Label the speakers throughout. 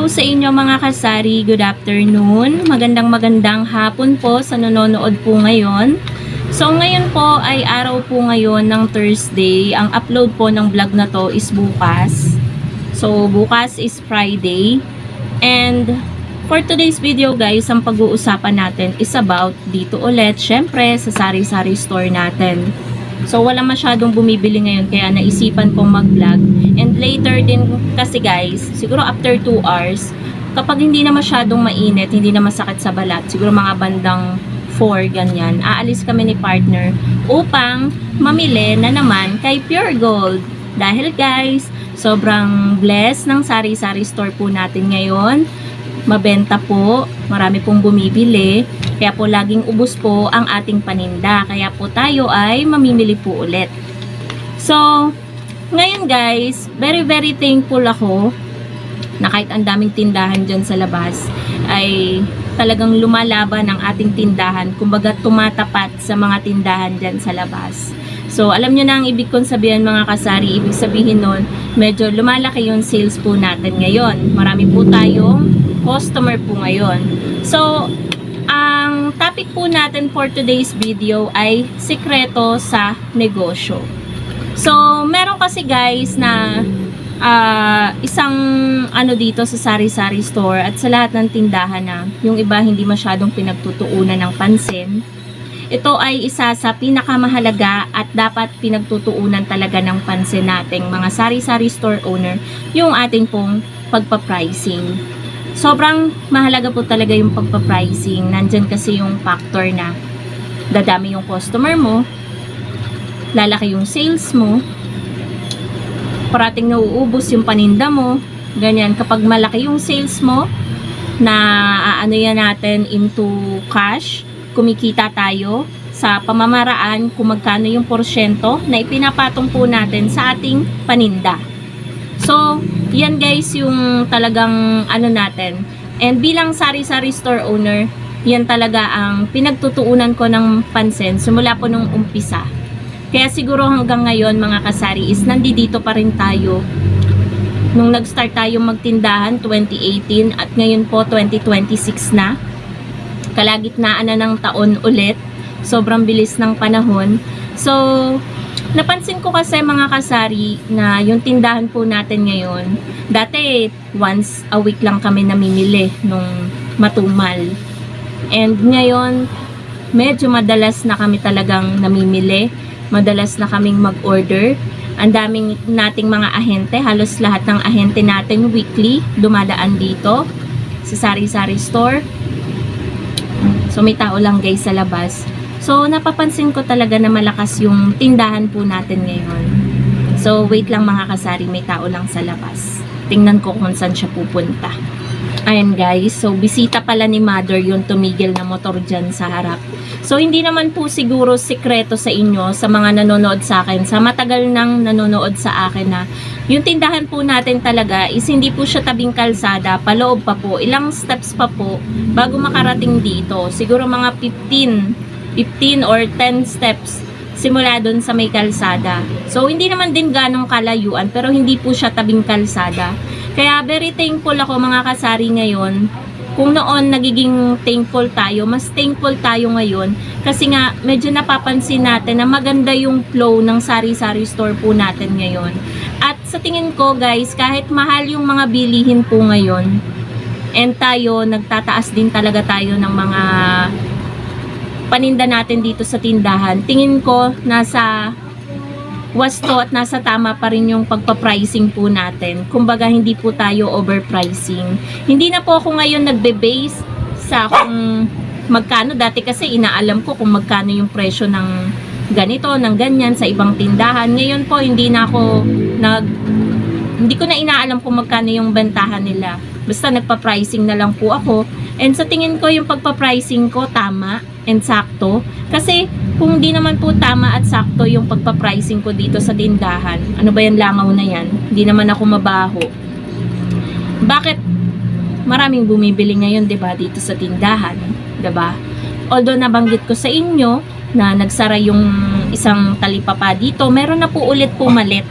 Speaker 1: Hello sa inyo mga kasari, good afternoon. Magandang hapon po sa nanonood po ngayon. So ngayon po ay araw po ngayon ng Thursday. Ang upload po ng vlog na to is bukas. So bukas is Friday. And for today's video guys, ang pag-uusapan natin is about dito ulit, syempre sa sari-sari store natin. So wala masyadong bumibili ngayon kaya naisipan kong mag-vlog. And later din kasi guys, siguro after 2 hours, kapag hindi na masyadong mainit, hindi na masakit sa balat, siguro mga bandang 4 ganyan, aalis kami ni partner upang mamili na naman kay Pure Gold. Dahil guys, sobrang blessed ng sari-sari store po natin ngayon. Mabenta po, marami pong bumibili, kaya po laging ubos po ang ating paninda, kaya po tayo ay mamimili po ulit. So, ngayon guys, very thankful ako na kahit ang daming tindahan dyan sa labas, ay talagang lumalaban ang ating tindahan, kumbaga tumatapat sa mga tindahan dyan sa labas. So, alam nyo na ang ibig kong sabihin mga kasari, ibig sabihin nun, medyo lumalaki yung sales po natin ngayon. Marami po tayong customer po ngayon. So, ang topic po natin for today's video ay sikreto sa negosyo. So, meron kasi guys na isang ano dito sa sari-sari store at sa lahat ng tindahan na yung iba hindi masyadong pinagtutuunan ng pansin. Ito ay isa sa pinakamahalaga at dapat pinagtutuunan talaga ng pansin nating mga sari-sari store owner, yung ating pong pagpa-pricing. Sobrang mahalaga po talaga yung pagpa-pricing. Nandyan kasi yung factor na dadami yung customer mo, lalaki yung sales mo, parating nauubos yung paninda mo, ganyan. Kapag malaki yung sales mo, na ano yan natin into cash, kumikita tayo sa pamamaraan kung magkano yung porsyento na ipinapatong po natin sa ating paninda. So, yan guys yung talagang ano natin. And bilang sari-sari store owner, yan talaga ang pinagtutuunan ko ng pansin simula po nung umpisa. Kaya siguro hanggang ngayon mga kasari is nandito pa rin tayo. Nung nag-start tayo magtindahan 2018 at ngayon po 2026 na. Kalagitnaan na ng taon ulit. Sobrang bilis ng panahon. So, napansin ko kasi mga kasari na yung tindahan po natin ngayon, dati once a week lang kami namimili nung matumal. And ngayon, medyo madalas na kami talagang namimili. Madalas na kaming mag-order. Ang daming nating mga ahente, halos lahat ng ahente natin weekly dumadaan dito sa sari-sari store. So may tao lang guys sa labas. So, napapansin ko talaga na malakas yung tindahan po natin ngayon. So, wait lang mga kasari, may tao lang sa labas. Tingnan ko kung saan siya pupunta. Ayan guys, so bisita pala ni mother yung tumigil na motor dyan sa harap. So, hindi naman po siguro sikreto sa inyo, sa mga nanonood sa akin, sa matagal nang nanonood sa akin na yung tindahan po natin talaga is hindi po siya tabing kalsada, paloob pa po, ilang steps pa po bago makarating dito. Siguro mga 15 or 10 steps simula dun sa may kalsada. So, hindi naman din ganong kalayuan, pero hindi po siya tabing kalsada. Kaya, very thankful ako mga kasari ngayon. Kung noon nagiging thankful tayo, mas thankful tayo ngayon. Kasi nga, medyo napapansin natin na maganda yung flow ng sari-sari store po natin ngayon. At sa tingin ko guys, kahit mahal yung mga bilihin po ngayon, and tayo, nagtataas din talaga tayo ng mga paninda natin dito sa tindahan, tingin ko nasa wasto at nasa tama pa rin yung pagpa-pricing po natin. Kumbaga hindi po tayo overpricing. Hindi na po ako ngayon nagbe-base sa kung magkano. Dati kasi inaalam ko kung magkano yung presyo ng ganito, ng ganyan sa ibang tindahan. Ngayon po hindi ko na inaalam kung magkano yung bentahan nila. Basta nagpa-pricing na lang po ako. And sa tingin ko yung pagpa-pricing ko tama and sakto. Kasi kung di naman po tama at sakto yung pagpa-pricing ko dito sa tindahan, ano ba yan, langaw na yan? Hindi naman ako mabaho. Bakit maraming bumibili ngayon, 'di ba, dito sa tindahan, 'di ba? Although nabanggit ko sa inyo na nagsara yung isang talipapa dito, meron na po ulit pumalit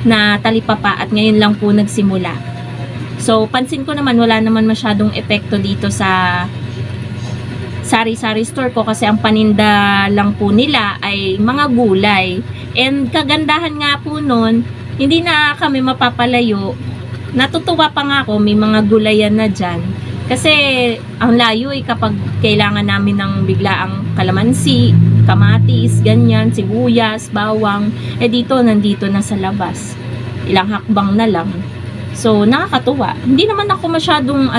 Speaker 1: na talipapa at ngayon lang po nagsimula. So, pansin ko naman, wala naman masyadong epekto dito sa sari-sari store ko kasi ang paninda lang po nila ay mga gulay. And kagandahan nga po nun, hindi na kami mapapalayo. Natutuwa pa nga ako, may mga gulayan na dyan. Kasi ang layo ay kapag kailangan namin ng biglaang kalamansi, kamatis, ganyan, sibuyas, bawang. Dito, nandito na sa labas. Ilang hakbang na lang. So, nakakatuwa. Hindi naman ako masyadong,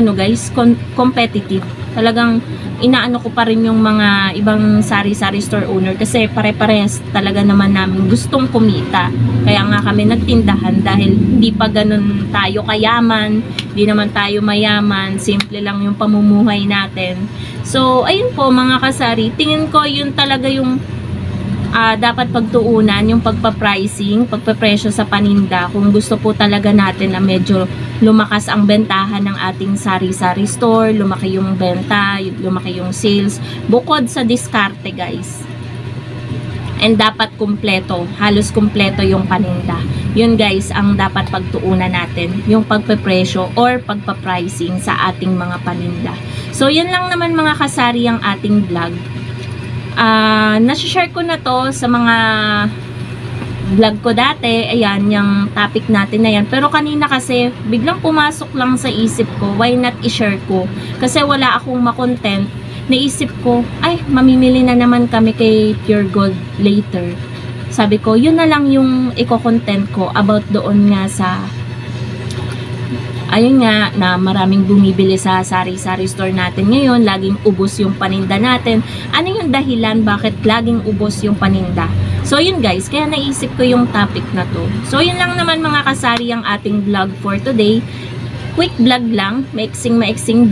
Speaker 1: competitive. Talagang inaano ko pa rin yung mga ibang sari-sari store owner kasi pare-pares talaga naman namin gustong kumita. Kaya nga kami nagtindahan dahil hindi pa ganun tayo kayaman, hindi naman tayo mayaman, simple lang yung pamumuhay natin. So, ayun po mga kasari, tingin ko yun talaga yung dapat pagtuunan, yung pagpa-pricing, pagpa-presyo sa paninda. Kung gusto po talaga natin na medyo lumakas ang bentahan ng ating sari-sari store, lumaki yung benta, lumaki yung sales, bukod sa diskarte guys. And dapat kumpleto, halos kumpleto yung paninda. Yun guys, ang dapat pagtuunan natin, yung pagpe-presyo or pagpa-pricing sa ating mga paninda. So, yan lang naman mga kasari ang ating vlog. Nasi-share ko na to sa mga vlog ko dati, ayan, yung topic natin na yan. Pero kanina kasi, biglang pumasok lang sa isip ko, why not i-share ko? Kasi wala akong makontent. Naisip ko, ay, mamimili na naman kami kay Pure Gold later. Sabi ko, yun na lang yung i-content ko about doon nga sa ayun nga, na maraming bumibili sa sari-sari store natin ngayon, laging ubos yung paninda natin. Ano yung dahilan bakit laging ubos yung paninda? So yun guys, kaya naisip ko yung topic na to. So yun lang naman mga kasari ang ating vlog for today. Quick vlog lang, maiksing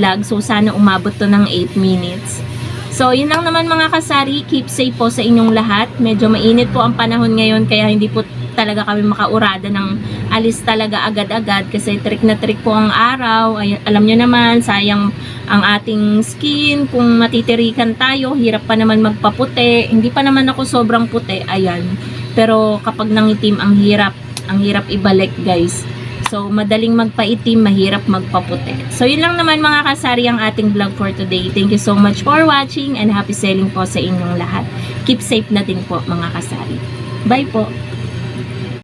Speaker 1: vlog, so sana umabot to ng 8 minutes. So yun lang naman mga kasari, keep safe po sa inyong lahat. Medyo mainit po ang panahon ngayon kaya hindi po talaga kami makaurada ng alis talaga agad-agad kasi trick na trick po ang araw. Ay, alam nyo naman, sayang ang ating skin. Kung matitirikan tayo, hirap pa naman magpaputi. Hindi pa naman ako sobrang puti, ayan. Pero kapag nangitim, ang hirap ibalik guys. So, madaling magpaitim, mahirap magpaputi. So, yun lang naman mga kasari ang ating vlog for today. Thank you so much for watching and happy selling po sa inyong lahat. Keep safe na din po mga kasari. Bye po!